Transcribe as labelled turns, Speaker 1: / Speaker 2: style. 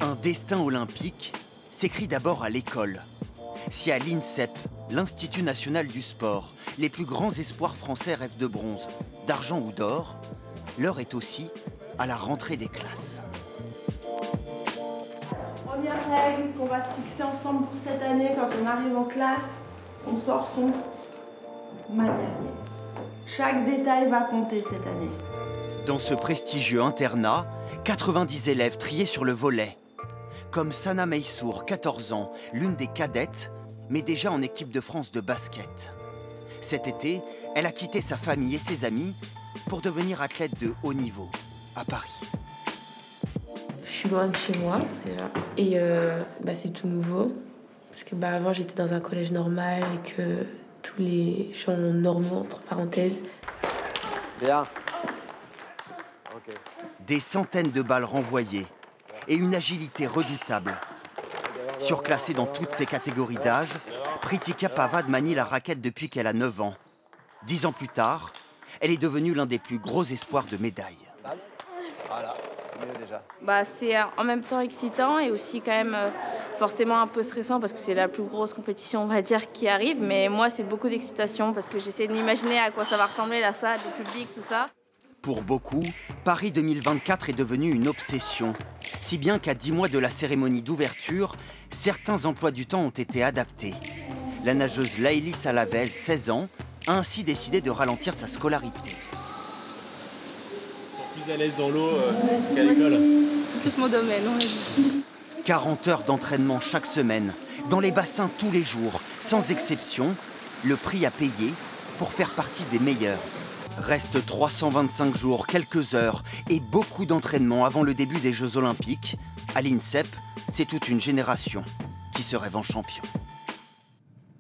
Speaker 1: Un destin olympique s'écrit d'abord à l'école. Si à l'INSEP, l'Institut national du sport, les plus grands espoirs français rêvent de bronze, d'argent ou d'or, l'heure est aussi à la rentrée des classes.
Speaker 2: Première règle qu'on va se fixer ensemble pour cette année, quand on arrive en classe, on sort son matériel. Chaque détail va compter cette année.
Speaker 1: Dans ce prestigieux internat, 90 élèves triés sur le volet. Comme Sana Meissour, 14 ans, l'une des cadettes, mais déjà en équipe de France de basket. Cet été, elle a quitté sa famille et ses amis pour devenir athlète de haut niveau, à Paris.
Speaker 3: Je suis loin de chez moi, déjà. Et c'est tout nouveau. Parce que avant, j'étais dans un collège normal et que tous les gens normaux, entre parenthèses.
Speaker 4: Bien. Ok.
Speaker 1: Des centaines de balles renvoyées et une agilité redoutable. Surclassée dans toutes ses catégories d'âge, Pritika Pavad manie la raquette depuis qu'elle a 9 ans. 10 ans plus tard, elle est devenue l'un des plus gros espoirs de médailles.
Speaker 4: Voilà, mieux déjà.
Speaker 5: C'est en même temps excitant et aussi quand même forcément un peu stressant parce que c'est la plus grosse compétition, on va dire, qui arrive. Mais moi, c'est beaucoup d'excitation parce que j'essaie de m'imaginer à quoi ça va ressembler, la salle, le public, tout ça.
Speaker 1: Pour beaucoup, Paris 2024 est devenu une obsession. Si bien qu'à 10 mois de la cérémonie d'ouverture, certains emplois du temps ont été adaptés. La nageuse Laëlie Salavez, 16 ans, a ainsi décidé de ralentir sa scolarité.
Speaker 6: Ils sont plus à l'aise dans l'eau qu'à l'école.
Speaker 5: C'est plus mon domaine, on va dire.
Speaker 1: 40 heures d'entraînement chaque semaine, dans les bassins tous les jours, sans exception, le prix à payer pour faire partie des meilleurs. Reste 325 jours, quelques heures et beaucoup d'entraînement avant le début des Jeux Olympiques. À l'INSEP, c'est toute une génération qui se rêve en champion.